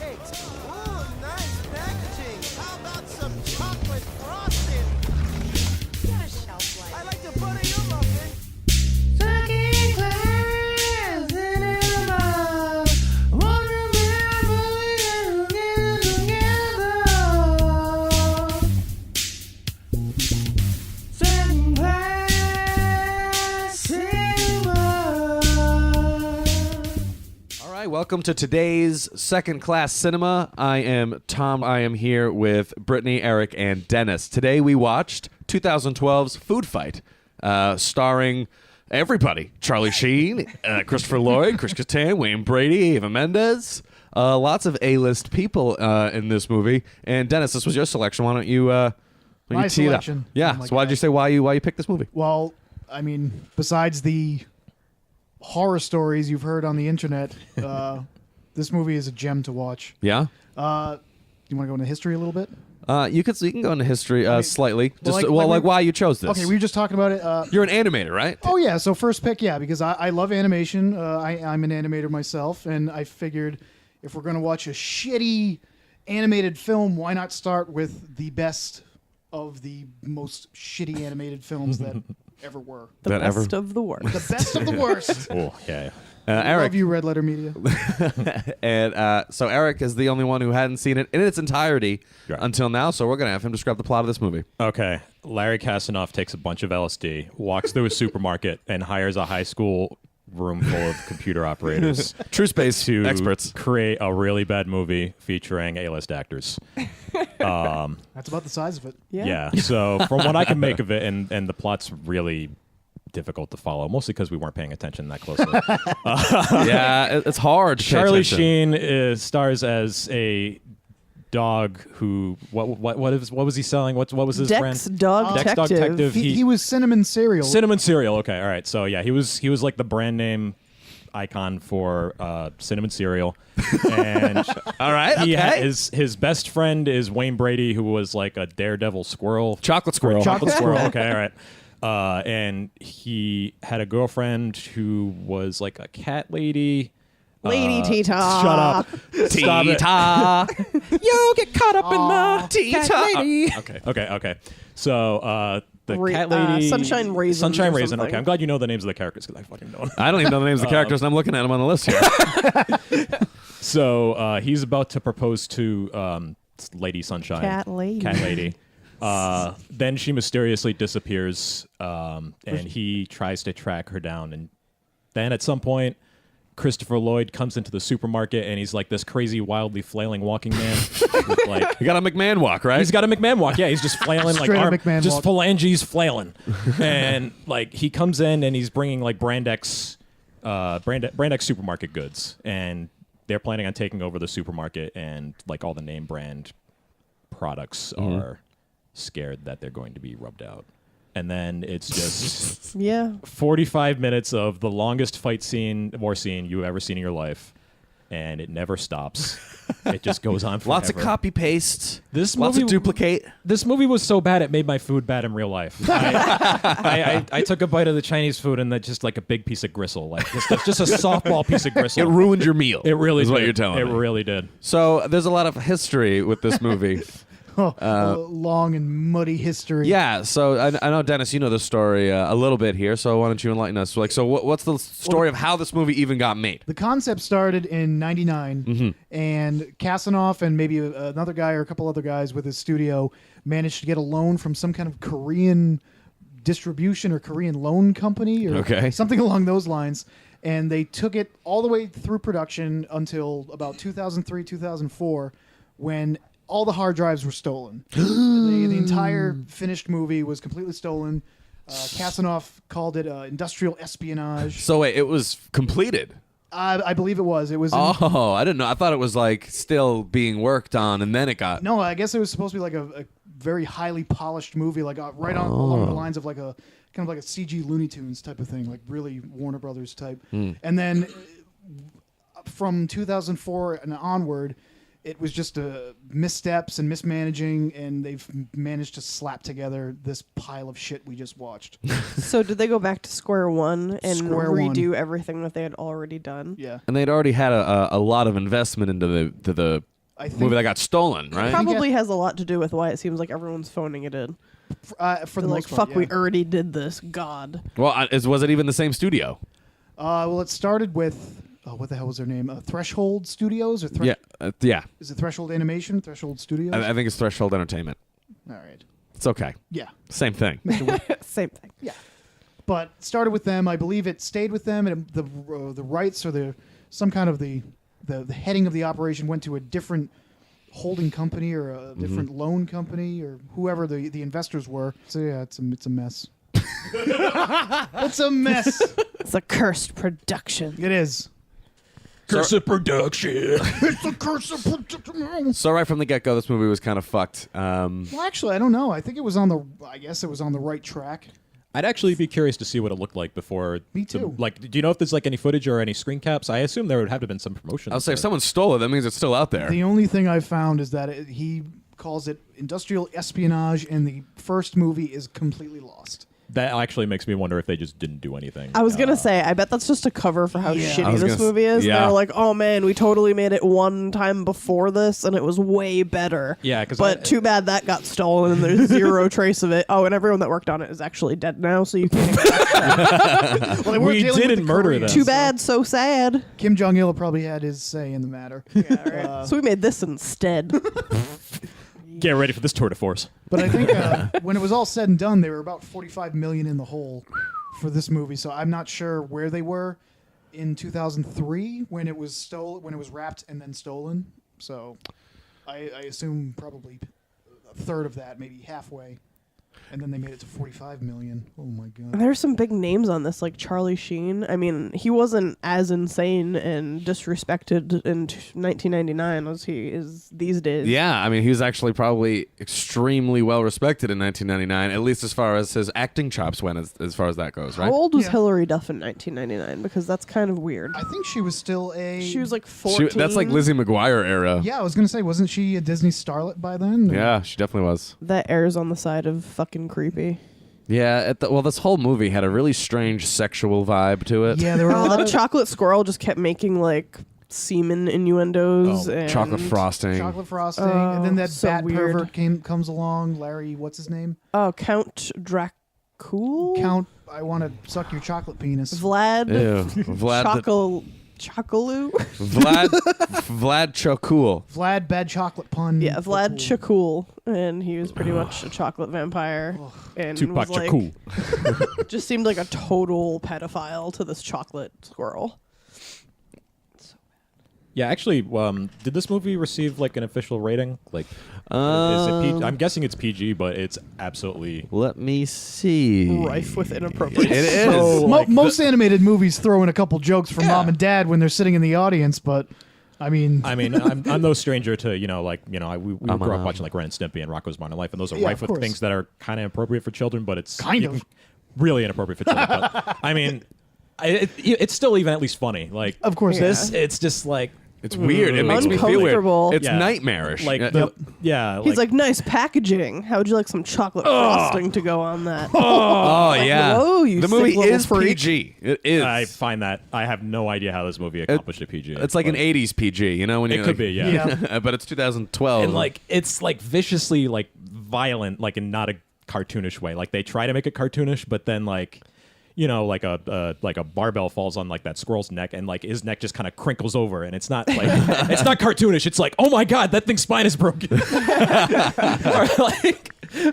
cakes. Ooh, nice packaging. How about some chocolate frosting? Got a shelf life. I like to butter your muffin. Second class cinema. Wanna remember together. Second class cinema. All right, welcome to today's Second Class Cinema. I am Tom. I am here with Brittany, Eric, and Dennis. Today we watched 2012's Foodfight, starring everybody. Charlie Sheen, Christopher Lloyd, Chris Kattan, Wayne Brady, Eva Mendes. Lots of A-list people in this movie. And Dennis, this was your selection. Why don't you My tee it up? selection. Yeah, Oh my so why'd God. you say why you picked this movie? Well, I mean, besides the horror stories you've heard on the internet, this movie is a gem to watch. Yeah? You want to go into history a little bit? You can go into history slightly. well, Just like why you chose this. Okay, we were just talking about it. You're an animator, right? Oh yeah, so first pick, yeah, because I love animation. I'm an animator myself, and I figured if we're going to watch a shitty animated film, why not start with the best of the most shitty animated films that ever were. The That ever- best of the worst. The best of the worst. Oh, yeah. Eric. Love you, Red Letter Media. And so Eric is the only one who hadn't seen it in its entirety Right. until now, so we're going to have him describe the plot of this movie. Okay. Larry Kasanoff takes a bunch of LSD, walks through a supermarket, and hires a high school room full of computer operators True space to experts. create a really bad movie featuring A-list actors. That's about the size of it. Yeah. So from what I can make of it, and the plot's really difficult to follow, mostly because we weren't paying attention that closely. Yeah, it's hard to pay Charlie attention. Sheen stars as a dog who what was he selling? What was his Dex brand? Dog Dex Dog Detective. Detective. He was cinnamon cereal. Cinnamon cereal. Okay, all right. So yeah, he was like the brand name icon for cinnamon cereal, and All right, he okay. his best friend is Wayne Brady, who was like a daredevil squirrel. Chocolate squirrel. Chocolate Squirrel. Okay, all right. And he had a girlfriend who was like a cat lady. Lady Tita. Shut up. Stop it. Tita. You get caught up in the Tita. cat lady. Okay. So the cat lady, Sunshine Raisin Sunshine or Raisin. something. Okay, I'm glad you know the names of the characters because I fucking don't. I don't even know the names of the characters, and I'm looking at them on the list here. So he's about to propose to Lady Sunshine. Cat lady. Cat lady. Then she mysteriously disappears, and he tries to track her down. And then at some point, Christopher Lloyd comes into the supermarket, and he's like this crazy, wildly flailing walking man. With like, You got a McMahon walk, right? he's got a McMahon walk. Yeah, he's just flailing like Straight up McMahon just walk. phalanges flailing. And like he comes in and he's bringing like Brand X supermarket goods, and they're planning on taking over the supermarket, and like all the name brand products are scared that they're going to be rubbed out. And then it's just Yeah. 45 minutes of the longest fight scene you've ever seen in your life, and it never stops. It just goes on forever. Lots of copy paste. This Lots movie, of duplicate. This movie was so bad it made my food bad in real life. I took a bite of the Chinese food and that's just like a big piece of gristle, like just a softball piece of gristle. It ruined your meal. It really is did. what you're telling It me. really did. So there's a lot of history with this movie. A long and muddy history. Yeah, so I know, Dennis, you know the story a little bit here, so why don't you enlighten us? Like, so what's the story of how this movie even got made? The concept started in '99, and Kasanoff and maybe another guy or a couple other guys with his studio managed to get a loan from some kind of Korean distribution or Korean loan company or Okay. something along those lines. And they took it all the way through production until about 2003, 2004, when all the hard drives were stolen. The entire finished movie was completely stolen. Kasanoff called it industrial espionage. So wait, it was completed. I believe it was. It was. Oh, I didn't know. I thought it was like still being worked on, and then it got. No, I guess it was supposed to be like a very highly polished movie, like right on along the lines of like a kind of like a CG Looney Tunes type of thing, like really Warner Brothers type. And then from 2004 and onward, it was just missteps and mismanaging, and they've managed to slap together this pile of shit we just watched. So did they go back to square one and Square redo one. everything that they had already done? Yeah. And they'd already had a lot of investment into the I think movie that got stolen, right? Probably has a lot to do with why it seems like everyone's phoning it in. for the They're like, most part, fuck, we yeah. already did this. God. Well, was it even the same studio? Well, it started with what the hell was their name? Threshold Studios or Yeah. Is it Threshold Animation? Threshold Studios. I think it's Threshold Entertainment. All right. It's okay. Yeah. Same thing. Same thing. Yeah. But started with them. I believe it stayed with them, and the rights or some kind of the heading of the operation went to a different holding company or a different loan company or whoever the investors were. So yeah, it's a mess. It's a mess. It's a cursed production. It is. Curse of production. It's a curse of production. So right from the get-go, this movie was kind of fucked. Well, actually, I don't know. I think it was on the. I guess it was on the right track. I'd actually be curious to see what it looked like before. Me too. Do you know if there's like any footage or any screen caps? I assume there would have to have been some promotion. I'll say if someone stole it, that means it's still out there. The only thing I found is that he calls it industrial espionage, and the first movie is completely lost. That actually makes me wonder if they just didn't do anything. I was gonna say, I bet that's just a cover for how Yeah. I shitty was this gonna movie is. yeah. They're like, oh man, we totally made it one time before this, and it was way better. Yeah, 'cause but too bad that got stolen, and there's zero trace of it. Oh, and everyone that worked on it is actually dead now, so you can't. Well, they weren't We dealing with didn't the murder Koreans, them. Too bad, so sad. Kim Jong Il probably had his say in the matter. So we made this instead. Get ready for this tour de force. But I think when it was all said and done, they were about 45 million in the hole for this movie. So I'm not sure where they were in 2003 when it was when it was wrapped and then stolen. So I assume probably a third of that, maybe halfway. And then they made it to 45 million. Oh my god. There's some big names on this, like Charlie Sheen. I mean, he wasn't as insane and disrespected in 1999 as he is these days. Yeah, I mean, he was actually probably extremely well respected in 1999, at least as far as his acting chops went, as far as that goes, right? How old was Yeah. Hillary Duff in 1999? Because that's kind of weird. I think she was still She was like 14. That's like Lizzie McGuire era. Yeah, I was going to say, wasn't she a Disney starlet by then? Yeah, she definitely was. That airs on the side of fucking creepy. Yeah, well, this whole movie had a really strange sexual vibe to it. Yeah, there were a Oh, lot that of chocolate squirrel just kept making like semen innuendos and Chocolate frosting. chocolate frosting. And then that so bat weird. pervert comes along. Larry, what's his name? Oh, Count Dracul? Count, I want to suck your chocolate penis. Vlad. Ew. Vlad Chocolate. Vlad Chokul. Vlad, bad chocolate pun. Yeah, Vlad Chakul. Chakul, and he was pretty much a chocolate vampire, and Tupac was like, Shakur. just seemed like a total pedophile to this chocolate squirrel. Yeah, actually, did this movie receive like an official rating? Like, is it PG? I'm guessing it's PG, but it's absolutely. Let me see. Rife with inappropriate. It is. So, like, Most animated movies throw in a couple jokes for mom and dad when they're sitting in the audience, but I mean, I'm no stranger to we I'm grew up a- watching like Ren and Stimpy and Rocko's Modern Life, and those are Yeah, rife of with course. things that are kind of appropriate for children, but it's Kind of. really inappropriate for children. But, I mean, it's still even at least funny. Like, of course, this, it's just like. It's weird. It makes me feel weird. Uncomfortable. It's Yeah. nightmarish. Like, Yeah. He's like, nice packaging. How would you like some chocolate frosting to go on that? oh yeah. whoa, you the movie sick little is freak. PG. It is. I find that I have no idea how this movie accomplished a PG. It's like an but- 80s PG, you know, when It you could be, yeah. but it's 2012. and like it's like viciously like violent, like in not a cartoonish way. Like they try to make it cartoonish, but then like like a barbell falls on like that squirrel's neck, and like his neck just kind of crinkles over, and it's not like it's not cartoonish. It's like, oh my god, that thing's spine is broken. Or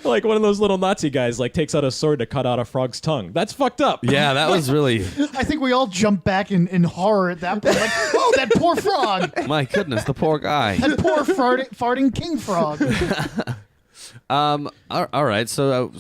like one of those little Nazi guys like takes out a sword to cut out a frog's tongue. That's fucked up. yeah, that was really. I think we all jump back in horror at that point. Like, oh, that poor frog, My goodness, the poor guy. that poor farting king frog. All right. So,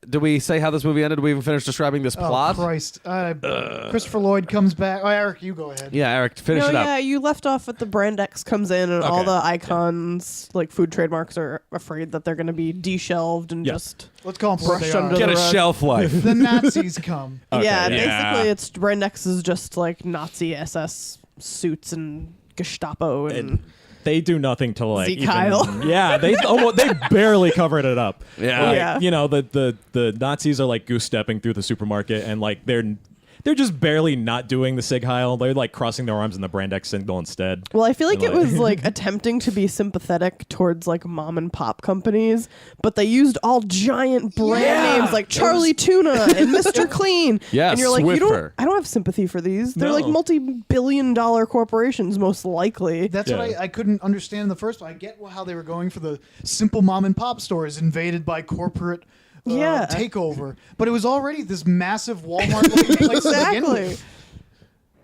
did we say how this movie ended? Did we even finish describing this plot? Oh Christ! Christopher Lloyd comes back. Oh, Eric, you go ahead. Yeah, Eric, finish No, it up. yeah, you left off with the brand X comes in, and all Okay. the icons, like food trademarks, are afraid that they're going to be deshelved and Yeah. just Let's call him for what Brushed they under are. Get a rug. shelf life. The Nazis come. yeah. yeah. Basically, it's brand X is just like Nazi SS suits and Gestapo and They do nothing to like. Z. Kyle. Yeah, they barely covered it up. Yeah. Like, Yeah. the Nazis are like goose stepping through the supermarket, and like they're just barely not doing the Sig Heil. They're like crossing their arms in the brand X signal instead. Well, I feel like And, it was like attempting to be sympathetic towards like mom and pop companies, but they used all giant brand names like Charlie Tuna and Mr. Clean. Yeah, and you're like, Swiffer. I don't have sympathy for these. They're No. like multi-billion-dollar corporations, most likely. That's Yeah. what I couldn't understand in the first one. I get how they were going for the simple mom and pop stores invaded by corporate takeover, but it was already this massive Walmart place to begin Exactly. with.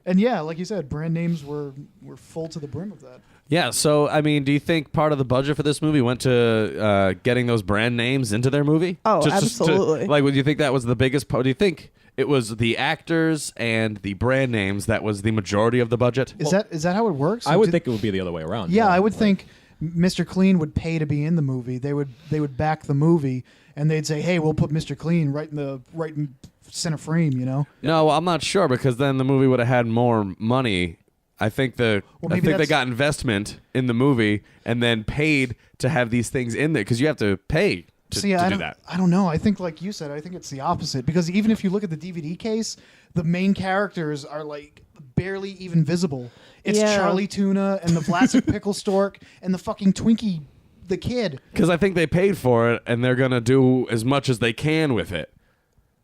And yeah, like you said, brand names were full to the brim of that. Yeah, so I mean, do you think part of the budget for this movie went to getting those brand names into their movie? Oh, to- absolutely. like, would you think that was the biggest part? Do you think it was the actors and the brand names that was the majority of the budget? Is that how it works? I would Did- think it would be the other way around. Yeah, I would think Mr. Clean would pay to be in the movie. They would back the movie, and they'd say, "Hey, we'll put Mr. Clean right in center frame." You know. No, well, I'm not sure because then the movie would have had more money. I think Well, I maybe think they that's- got investment in the movie and then paid to have these things in there because you have to pay to, See, to I do don't, that. I don't know. I think, like you said, I think it's the opposite because even if you look at the DVD case, the main characters are like barely even visible. It's Yeah. Charlie Tuna and the Vlasic Pickle Stork and the fucking Twinkie, the kid. Because I think they paid for it and they're gonna do as much as they can with it.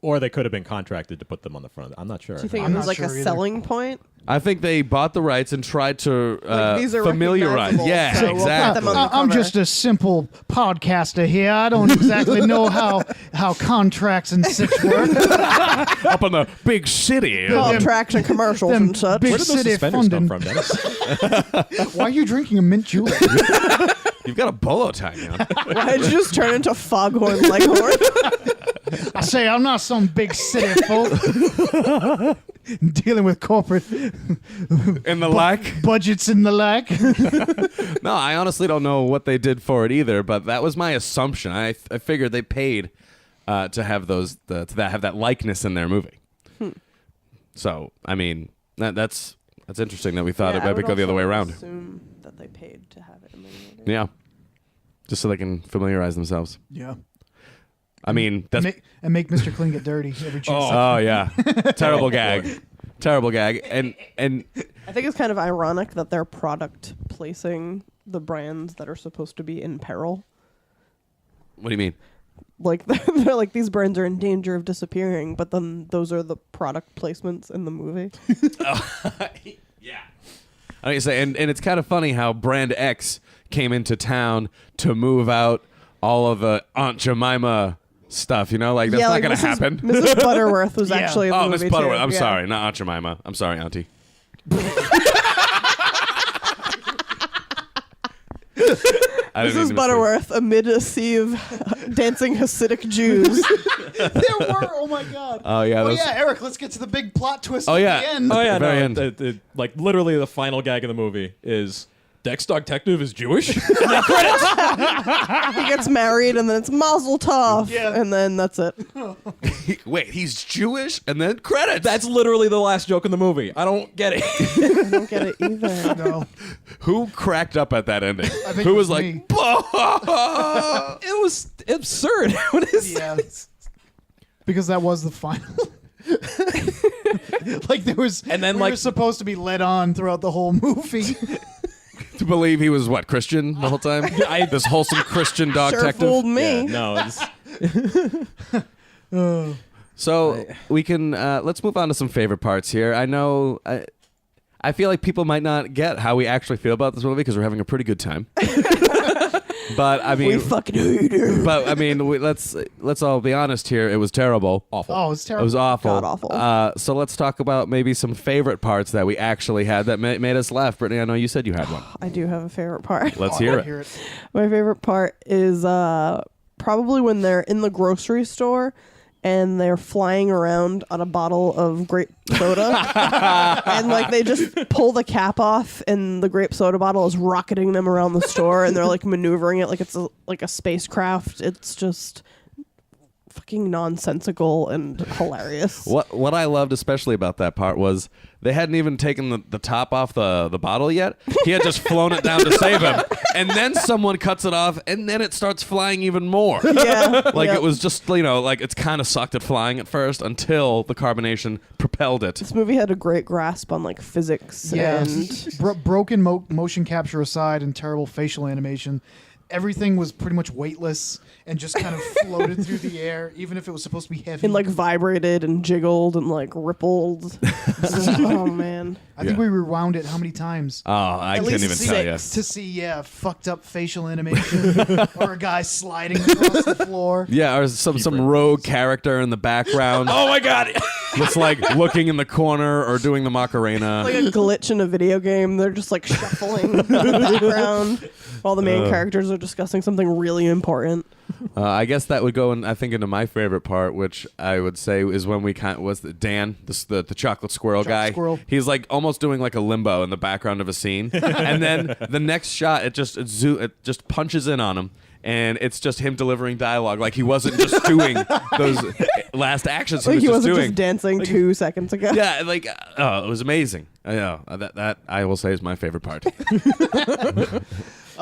Or they could have been contracted to put them on the front. I'm not sure. Do you think I'm it was not like sure a either. selling point? I think they bought the rights and tried to These are familiarize. recognizable, Yeah, so we'll put exactly. them on the I'm cover. just a simple podcaster here. I don't exactly know how contracts and such work. Up in the big city. Contracts and commercials them and such. big- Where did those City suspenders come funding. from, Dennis? Why are you drinking a mint julep? You've got a bolo tie now. Why did you just turn into Foghorn Leghorn? I say I'm not some big city folk dealing with corporate In the like. budgets and the like. No, I honestly don't know what they did for it either, but that was my assumption. I figured they paid to have have that likeness in their movie. So I mean that's interesting that we thought Yeah, it I might would go the other also way around. Assume that they paid to have it in the movie. Yeah, just so they can familiarize themselves. Yeah. I mean that's And make Mr. Clean get dirty every chance. oh yeah, terrible gag, terrible gag, and I think it's kind of ironic that they're product placing the brands that are supposed to be in peril. what do you mean? Like they're like these brands are in danger of disappearing, but then those are the product placements in the movie. Yeah. I mean, say, and it's kind of funny how Brand X came into town to move out all of the Aunt Jemima stuff. You know, like that's not going to happen. Mrs. Butterworth was Yeah. actually in the Oh, movie Miss Butterworth. too. I'm Yeah. sorry, not Aunt Jemima. I'm sorry, Auntie. I didn't mean to Mrs. mistake. Butterworth amid a sea of dancing Hasidic Jews. There were. Oh my god. Oh yeah, Oh those, yeah, Eric. Let's get to the big plot twist. Oh, at yeah. the end. Oh yeah, The very no, end. like literally the final gag of the movie is Dex Dog Detective is Jewish. He gets married and then it's Mazel Tov. Yeah. And then that's it. wait, he's Jewish, and then credits. That's literally the last joke in the movie. I don't get it. I don't get it either. No. Who cracked up at that ending? think Who it was was like, me. "Bah!" It was absurd. What is Yeah. Because that was the final. Like there was, And then, we like- were supposed to be led on throughout the whole movie. to believe he was what, Christian the whole time? This wholesome Christian dog Sure detective. fooled me. No, it's So we can let's move on to some favorite parts here. I know I feel like people might not get how we actually feel about this movie because we're having a pretty good time. But I mean, We fucking hate it. but I mean, let's all be honest here. It was terrible. awful. Oh, it's It terrible. was awful. God awful. So let's talk about maybe some favorite parts that we actually had that made us laugh. Brittany, I know you said you had one. I do have a favorite part. Let's Oh, I hear wanna it. My favorite part is probably when they're in the grocery store and they're flying around on a bottle of grape soda. And like they just pull the cap off and the grape soda bottle is rocketing them around the store and they're like maneuvering it like it's like a spacecraft. It's just fucking nonsensical and hilarious. What I loved especially about that part was they hadn't even taken the top off the bottle yet. He had just flown it down to save him. And then someone cuts it off, and then it starts flying even more. Yeah. Like Yep. it was just, like it's kind of sucked at flying at first until the carbonation propelled it. This movie had a great grasp on like physics and Broken motion capture aside and terrible facial animation, everything was pretty much weightless and just kind of floated through the air, even if it was supposed to be heavy. and like vibrated and jiggled and like rippled. Oh man. I think we rewound it how many times? Oh, I couldn't least even tell you. six. To see, fucked up facial animation or a guy sliding across the floor. Yeah, or some rogue character in the background. Oh my god! That's like looking in the corner or doing the Macarena. Like a glitch in a video game. They're just like shuffling in the background while the main characters are discussing something really important. I guess that would go, I think, into my favorite part, which I would say is when we was Dan, the chocolate squirrel guy. Squirrel. He's like almost doing like a limbo in the background of a scene, and then the next shot, it just punches in on him, and it's just him delivering dialogue, like he wasn't just doing those last actions. Like he was wasn't doing. just dancing 2 seconds ago. Yeah, like it was amazing. I know that I will say is my favorite part.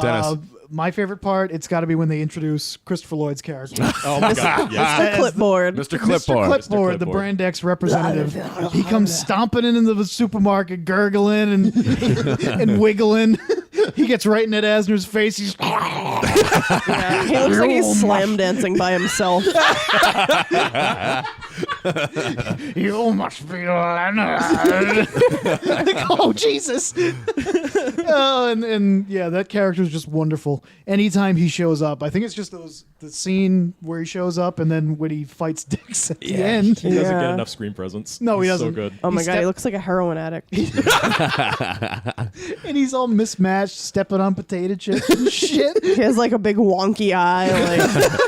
Dennis. My favorite part, it's got to be when they introduce Christopher Lloyd's character. Oh my god! Yes. The clipboard. Mr. Mr. Clipboard. Clipboard, the Clipboard. Brandex representative. He comes stomping into the supermarket, gurgling and and wiggling. He gets right in Ed Asner's face. He's Yeah, he looks like he's slam dancing by himself. You must be Leonard. Oh, Jesus. Oh, and yeah, that character is just wonderful. Anytime he shows up, I think it's just the scene where he shows up and then when he fights Dix at the end. He doesn't Yeah. get enough screen presence. No, he He's doesn't. So good. Oh my He god, he looks like a heroin addict. And he's all mismatched, stepping on potato chips and shit. He has like a big wonky eye, like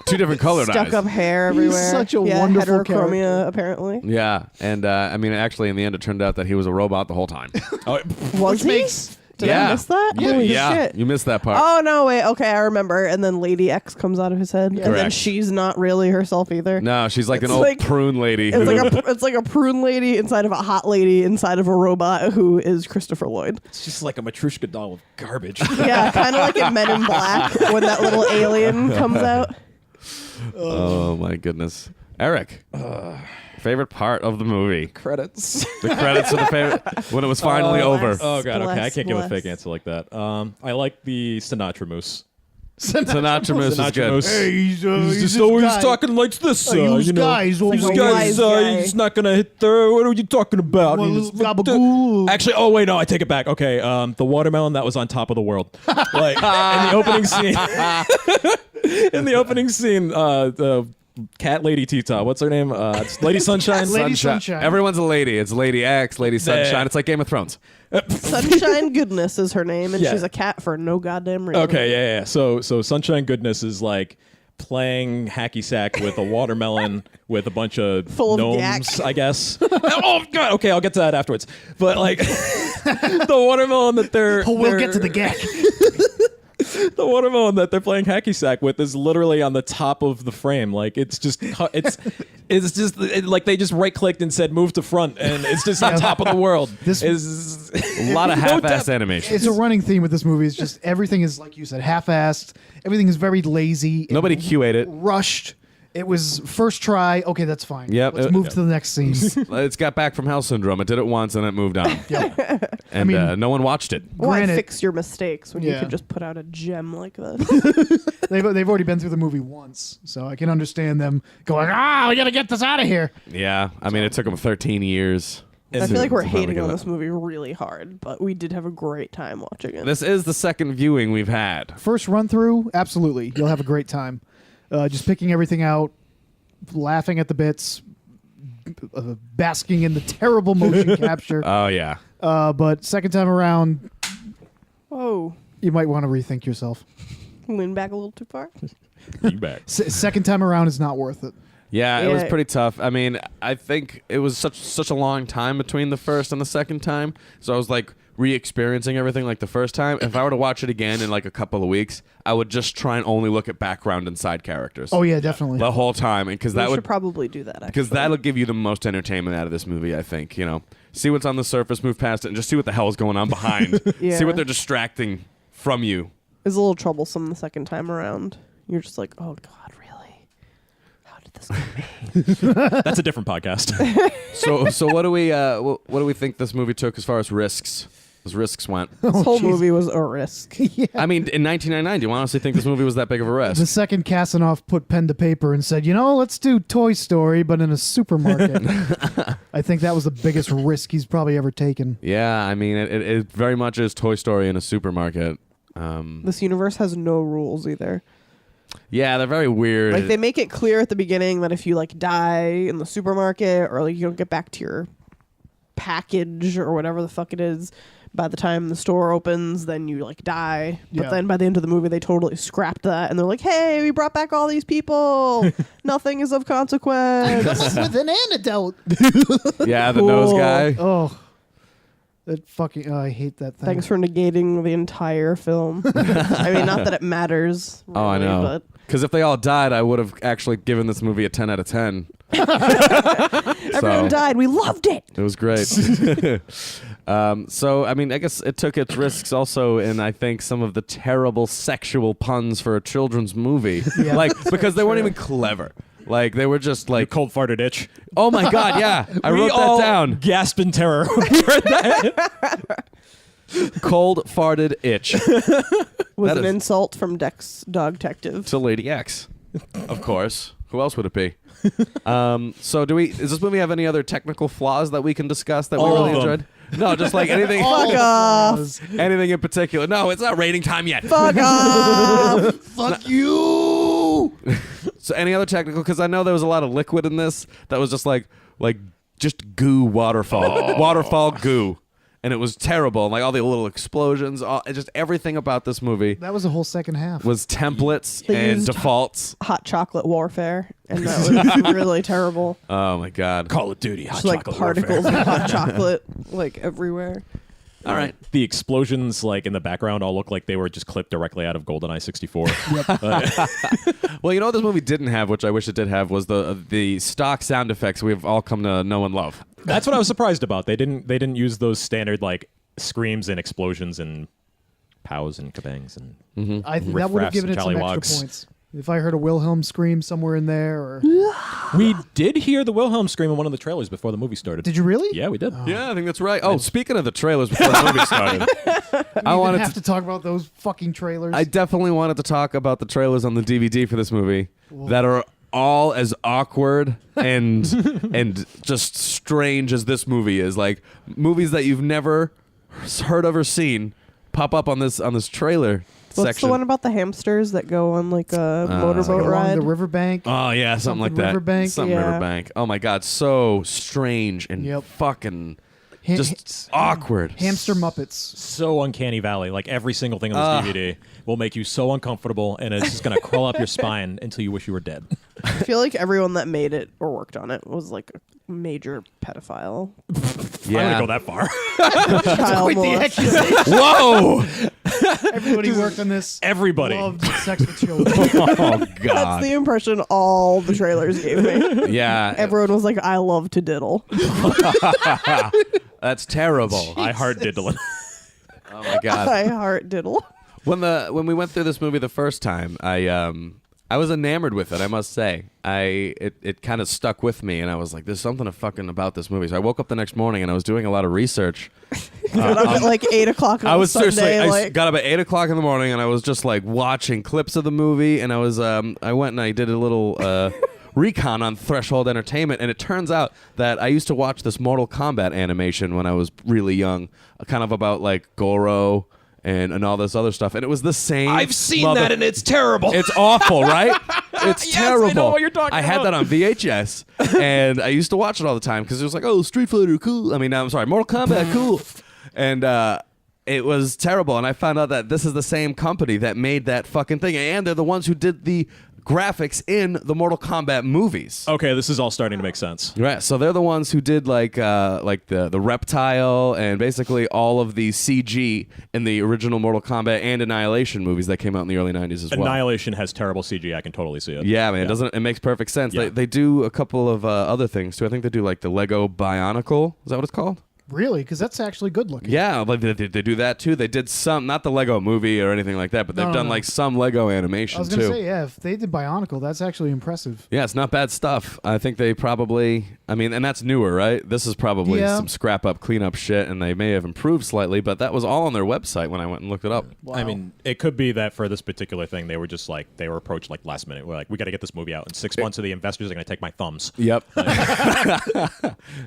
Two different colored eyes. stuck up hair everywhere. such a yeah, wonderful heterochromia, character. apparently. Yeah, and I mean, actually, in the end, it turned out that he was a robot the whole time. Oh, Was he? makes- Did yeah. I miss that? Yeah, Holy yeah, shit. you missed that part. Oh no, wait, okay, I remember. And then Lady X comes out of his head. And then Correct. she's not really herself either. No, she's like an It's old like- prune lady. It's like a prune lady inside of a hot lady inside of a robot who is Christopher Lloyd. it's just like a Matryoshka doll with garbage. Yeah, kind of like in Men in Black when that little alien comes out. Oh my goodness, Eric. Favorite part of the movie? Credits. The credits are the favorite when it was finally over. Oh god. Okay, I Bless, can't give a fake bless. answer like that. I like the Sinatra moose. Sinatra Moose is Sinatra good. Moose. Hey, he's He's this just always guy. talking like this. use you know. guys, oh, These my guys, wise guy. he's not gonna hit the. What are you talking about? Well, He's- little gabagool. Actually, oh wait, no, I take it back. Okay, the watermelon that was on top of the world, like in the opening scene. In the opening scene, the cat lady Tita, what's her name? It's Lady Sunshine. Lady Sunshine. Everyone's a lady. It's Lady X, Lady Sunshine. It's like Game of Thrones. Sunshine Goodness is her name, and Yeah. she's a cat for no goddamn reason. Okay, yeah. So Sunshine Goodness is like playing hacky sack with a watermelon with a bunch of Full of gnomes, yak. I guess. Oh god, okay, I'll get to that afterwards. But like the watermelon that they're Oh, we'll get to the gag. the watermelon that they're playing hacky sack with is literally on the top of the frame. Like it's just like they just right clicked and said move to front, and it's just on top of the world. This- is A lot of No half-assed depth. animation. It's a running theme with this movie. It's just everything is, like you said, half-assed. Everything is very lazy. Nobody QA'd it. Rushed. It was first try. Okay, that's fine. Yep. Let's move to the next scene. It's got back from hell syndrome. It did it once and it moved on. And mean- no one watched it. Why Granted- fix your mistakes when you Yeah. could just put out a gem like this? They've already been through the movie once, so I can understand them going, we gotta get this out of here. Yeah, I mean, it took them 13 years. I feel like we're to finally hating get on it. this movie really hard, but we did have a great time watching it. This is the second viewing we've had. First run through, absolutely, you'll have a great time. Just picking everything out, laughing at the bits, basking in the terrible motion capture. Oh yeah. But second time around, Whoa. you might want to rethink yourself. Lean back a little too far. you back. Second time around is not worth it. Yeah, it was Yeah. pretty tough. I mean, I think it was such a long time between the first and the second time, so I was like re-experiencing everything like the first time. If I were to watch it again in like a couple of weeks, I would just try and only look at background and side characters. Oh yeah, definitely. the whole time, and because We that should would probably do that. because Actually. that'll give you the most entertainment out of this movie. I think see what's on the surface, move past it, and just see what the hell is going on behind. Yeah. See what they're distracting from you. It's a little troublesome the second time around. You're just like, oh God, really? How did this get made? That's a different podcast. So what do we think this movie took as far as risks? As risks went. This whole jeez. movie was a risk. I mean, in 1999, do you honestly think this movie was that big of a risk? The second Kasanoff put pen to paper and said, let's do Toy Story, but in a supermarket. I think that was the biggest risk he's probably ever taken. Yeah, I mean, it very much is Toy Story in a supermarket. This universe has no rules either. Yeah, they're very weird. Like they make it clear at the beginning that if you like die in the supermarket or like you don't get back to your package or whatever the fuck it is by the time the store opens, then you like die. But Yeah. then by the end of the movie they totally scrapped that and they're like, hey, we brought back all these people. Nothing is of consequence. With an antidote. yeah, the Cool. nose guy. Oh, that fucking! I hate that thing. Thanks for negating the entire film. I mean, not that it matters. Really, Oh, I know. But Because if they all died, I would have actually given this movie a 10 out of 10. everyone died. We loved it. It was great. So, I mean, I guess it took its risks also in, I think, some of the terrible sexual puns for a children's movie. Yeah. Like, because they weren't even clever. Like, they were just like, Cold farted itch. oh my God, yeah. I We wrote all that down. gasped in terror. when we heard that. Cold farted itch Was That an is- insult from Dex Dog Detective. to Lady X. Of course. Who else would it be? So does this movie have any other technical flaws that we can discuss that we All really of them. enjoyed? No, just like anything Fuck off. anything in particular. No, it's not rating time yet. Fuck off. Fuck you. So any other technical? Because I know there was a lot of liquid in this that was just like just goo waterfall, waterfall goo, and it was terrible. Like all the little explosions, just everything about this movie That was the whole second half. was templates They and used- defaults. Hot chocolate warfare. And that was really terrible. Oh my God! Call of Duty. Hot Just like chocolate particles warfare. of hot chocolate like everywhere. All right. The explosions, like in the background, all look like they were just clipped directly out of GoldenEye 64. Well, you know what this movie didn't have, which I wish it did have, was the stock sound effects we've all come to know and love. That's what I was surprised about. They didn't use those standard like screams and explosions and pows and kabangs and I think that would have riffraffs given and it some extra jollywogs. points. If I heard a Wilhelm scream somewhere in there, or We did hear the Wilhelm scream in one of the trailers before the movie started. did you really? Yeah, we did. Yeah, I think that's right. Oh, speaking of the trailers before the movie started, I We wanted have to. to talk about those fucking trailers. I definitely wanted to talk about the trailers on the DVD for this movie that are all as awkward and and just strange as this movie is. Like movies that you've never heard of or seen pop up on this trailer What's section. the one about the hamsters that go on like a motorboat Along ride? the riverbank. Oh yeah, something like that. Riverbank. Something Yeah. Riverbank. Oh my God, so strange and Yep. fucking Ha- just awkward. Hamster Muppets. So uncanny valley. Like every single thing on this DVD will make you so uncomfortable, and it's just gonna crawl up your spine until you wish you were dead. I feel like everyone that made it or worked on it was like a major pedophile. I wouldn't go that far. Child molester. Whoa! Everybody worked on this. Everybody. Loved sex with children. Oh That's God. the impression all the trailers gave me. Yeah. Everyone was like, I love to diddle. That's terrible. I heart diddling. Oh my God. I heart diddle. When we went through this movie the first time, I was enamored with it. I must say, it kind of stuck with me, and I was like, "There's something fucking about this movie." So I woke up the next morning and I was doing a lot of research. Got up at like 8 o'clock on I was Sunday. seriously, I like, got up at 8 o'clock in the morning, and I was just like watching clips of the movie, and I went and I did a little recon on Threshold Entertainment, and it turns out that I used to watch this Mortal Kombat animation when I was really young, kind of about like Goro and all this other stuff, and it was the same. I've seen that, and it's terrible. It's awful, right? It's Yes, I terrible. know what you're talking I had about. that on VHS, and I used to watch it all the time because it was like, oh, Street Fighter, cool. I mean, I'm sorry, Mortal Kombat, cool. And it was terrible, and I found out that this is the same company that made that fucking thing, and they're the ones who did the graphics in the Mortal Kombat movies. Okay, this is all starting to make sense. Right, so they're the ones who did like the reptile and basically all of the CG in the original Mortal Kombat and Annihilation movies that came out in the early 90s as well. Annihilation has terrible CG. I can totally see it. Yeah, man, it makes perfect sense. Yeah. They do a couple of other things too. I think they do like the Lego Bionicle. Is that what it's called? Really? Because that's actually good looking. Yeah, like they do that too. They did some, not the Lego movie or anything like that, but they've done like some Lego animation I was too. going to say, yeah, if they did Bionicle, that's actually impressive. Yeah, it's not bad stuff. I think they probably, and that's newer, right? This is probably some scrap up, clean up shit, and they may have improved slightly, but that was all on their website when I went and looked it up. Wow. I mean, it could be that for this particular thing, they were just like, they were approached like last minute. We're like, we got to get this movie out in 6 months, or the investors are going to take my thumbs. Yep.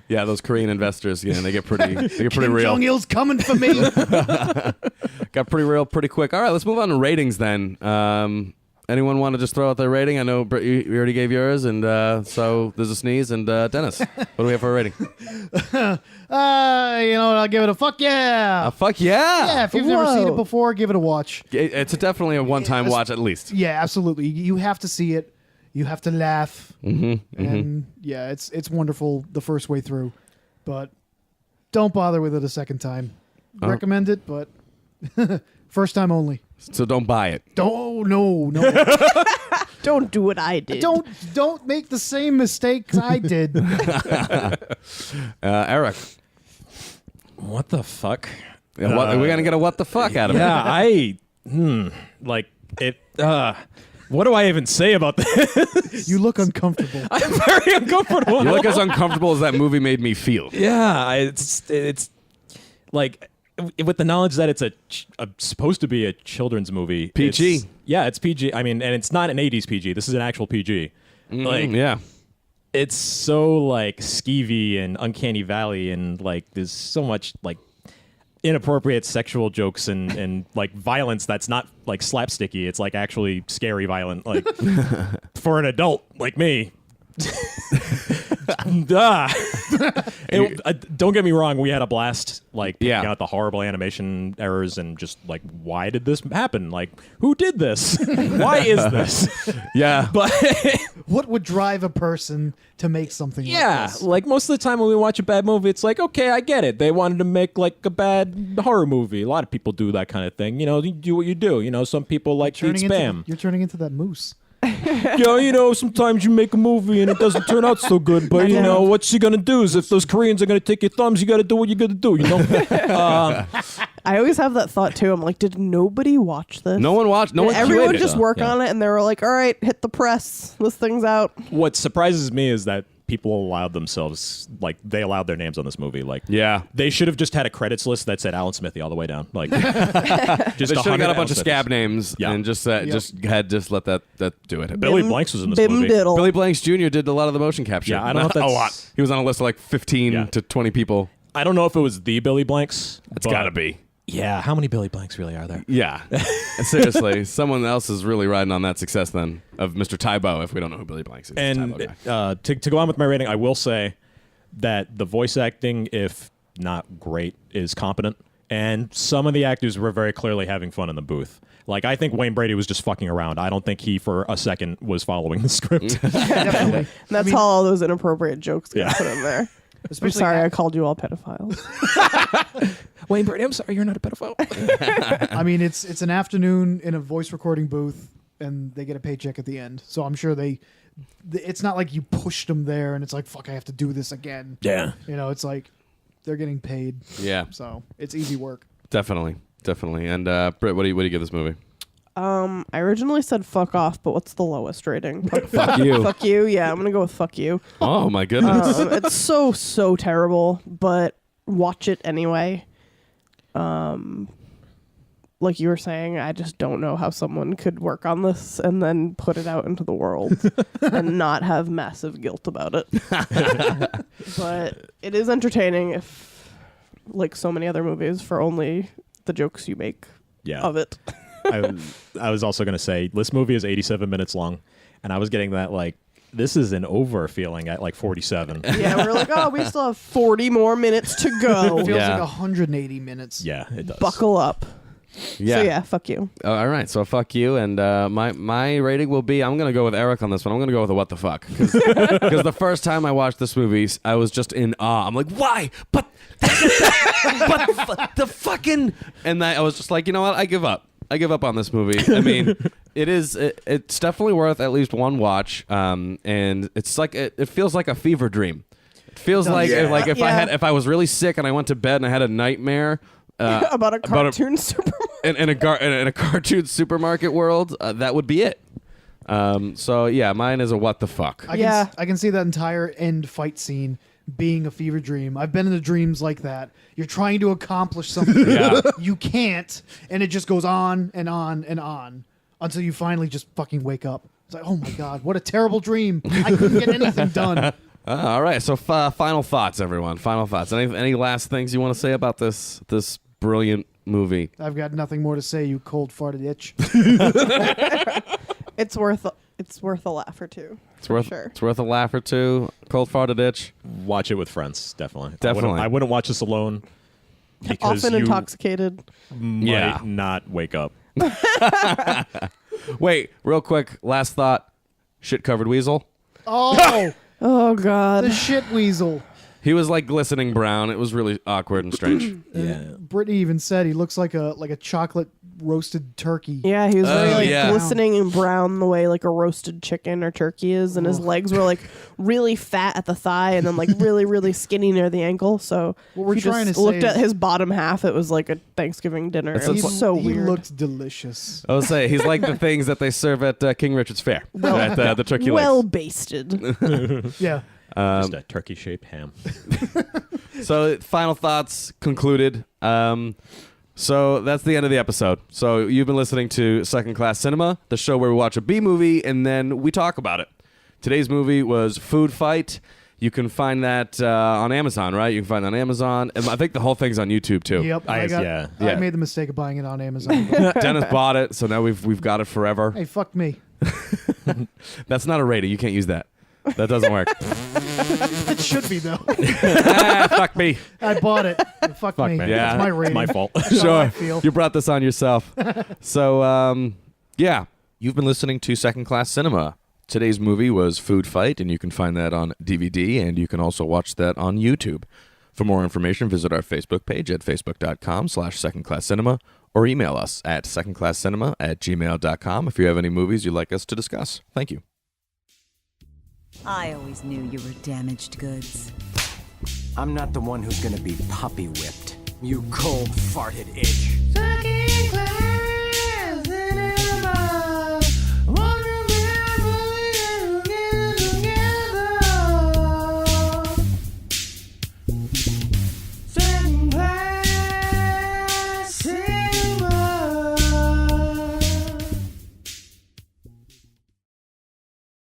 Yeah, those Korean investors, they get pretty Kim real. Jong-il's coming for me. Got pretty real pretty quick. All right, let's move on to ratings then. Anyone want to just throw out their rating? I know, Britt, you already gave yours, and so there's a sneeze. And Dennis, what do we have for a rating? I'll give it a fuck yeah. A fuck yeah! Yeah, if you've never seen it Whoa. before, give it a watch. It's definitely a one-time watch at least. Yeah, absolutely. You have to see it. You have to laugh. And yeah, it's wonderful the first way through. But don't bother with it a second time. Recommend it, but first time only. So don't buy it. No. Don't do what I did. Don't make the same mistakes I did. Eric, What the fuck? we're gonna get a what the fuck out of Yeah, it. like it. What do I even say about this? You look uncomfortable. I'm very uncomfortable. You look as uncomfortable as that movie made me feel. Yeah, it's like with the knowledge that it's supposed to be a children's movie. PG. It's PG. I mean, and it's not an 80s PG. This is an actual PG. Yeah. It's so like skeevy and uncanny valley, and like there's so much like inappropriate sexual jokes and like violence that's not like slapsticky. It's like actually scary violent, like for an adult like me. Don't get me wrong, we had a blast like picking out the horrible animation errors and just like, why did this happen? Like, who did this? Why is this? Yeah. But What would drive a person to make something like this? like most of the time when we watch a bad movie, it's like, okay, I get it. They wanted to make like a bad horror movie. A lot of people do that kind of thing. You do what you do. Some people like to eat spam. You're turning into that moose. Sometimes you make a movie and it doesn't turn out so good, but what you gonna do is if those Koreans are gonna take your thumbs, you gotta do what you gotta do, I always have that thought too. I'm like, did nobody watch this? No one watched. No one. Everyone curated just it. work on it, and they were like, all right, hit the press. This thing's out. What surprises me is that people allowed themselves, like, they allowed their names on this movie. Like, Yeah. they should have just had a credits list that said Alan Smithy all the way down. Like, just They should have 100 got a bunch Alan of Smiths. scab names Yeah. and just let that do it. Billy Blanks was in this Bim movie. Diddle. Billy Blanks Jr. did a lot of the motion capture. Yeah, I don't know if Not a that's- lot. He was on a list of like 15 to 20 people. I don't know if it was the Billy Blanks. It's but- got to be. Yeah, how many Billy Blanks really are there? Yeah. Seriously, someone else is really riding on that success then of Mr. Tybo, if we don't know who Billy Blanks is. And Tybo guy. to go on with my rating, I will say that the voice acting, if not great, is competent. And some of the actors were very clearly having fun in the booth. Like, I think Wayne Brady was just fucking around. I don't think he, for a second, was following the script. Definitely. And that's how all those inappropriate jokes get Yeah. put in there. I'm Especially sorry, ac- I called you all pedophiles. Wayne Brady, I'm sorry, you're not a pedophile. I mean, it's an afternoon in a voice recording booth, and they get a paycheck at the end. So I'm sure it's not like you pushed them there, and it's like, fuck, I have to do this again. Yeah. It's like they're getting paid. Yeah, So it's easy work. definitely. And Britt, what do you give this movie? I originally said fuck off, but what's the lowest rating? Fuck you. Fuck you? Yeah, I'm going to go with fuck you. Oh my goodness. It's so terrible, but watch it anyway. Like you were saying, I just don't know how someone could work on this and then put it out into the world and not have massive guilt about it. But it is entertaining, if like so many other movies, for only the jokes you make Yeah. of it. I was also going to say, this movie is 87 minutes long, and I was getting that, like, this is an over feeling at, like, 47. Yeah, we're like, oh, we still have 40 more minutes to It go. feels Yeah. like 180 minutes. Yeah, it does. Buckle up. Yeah. So yeah, fuck you. All right, so fuck you, and my rating will be, I'm gonna go with Eric on this one. I'm gonna go with a what the fuck, because the first time I watched this movie, I was just in awe. I'm like, why? But the fucking, and I was just like, you know what? I give up. I give up on this movie. I mean, it's definitely worth at least one watch, and it's like it feels like a fever dream. It feels like if I was really sick and I went to bed and I had a nightmare. About a cartoon supermarket. in a cartoon supermarket world, that would be it. So yeah, mine is a what the fuck. I can see that entire end fight scene being a fever dream. I've been in the dreams like that. You're trying to accomplish something. Yeah. You can't, and it just goes on and on and on until you finally just fucking wake up. It's like, oh my God, what a terrible dream. I couldn't get anything done. All right, so final thoughts, everyone. Final thoughts. Any last things you want to say about this brilliant movie? I've got nothing more to say, you cold farted itch. It's worth a laugh or two. It's worth a laugh or two. Cold farted itch. Watch it with friends, definitely. Definitely. I wouldn't watch this alone because Often you intoxicated. might not wake up. Wait, real quick, last thought. Shit covered weasel. Oh, Oh God. the shit weasel. He was like glistening brown. It was really awkward and strange. Yeah. Brittany even said he looks like a chocolate roasted turkey. Yeah, he was very yeah. glistening and brown the way like a roasted chicken or turkey is, and his legs were like really fat at the thigh and then like really, really skinny near the ankle. So What we're if you trying just to say looked at is- his bottom half, it was like a Thanksgiving dinner. It was so He weird. looks delicious. I would say he's like the things that they serve at King Richard's Fair. At the turkey well legs. basted. Yeah. Just a turkey-shaped ham. So final thoughts concluded. So that's the end of the episode. So you've been listening to Second Class Cinema, the show where we watch a B movie and then we talk about it. Today's movie was Foodfight. You can find that on Amazon, right? You can find it on Amazon. And I think the whole thing's on YouTube too. Yep. I- I yeah. made the mistake of buying it on Amazon. but- Dennis bought it, so now we've got it forever. hey, fuck me. That's not a rating. You can't use that. That doesn't work. It should be though. Fuck me. I bought it. Fuck me. me. Yeah. It's my rating. My fault. That's how I Sure. feel. You brought this on yourself. So, yeah. You've been listening to Second Class Cinema. Today's movie was Foodfight, and you can find that on DVD, and you can also watch that on YouTube. For more information, visit our Facebook page at facebook.com/secondclasscinema or email us at secondclasscinema@gmail.com if you have any movies you'd like us to discuss. Thank you. I always knew you were damaged goods. I'm not the one who's gonna be puppy whipped. You cold farted itch.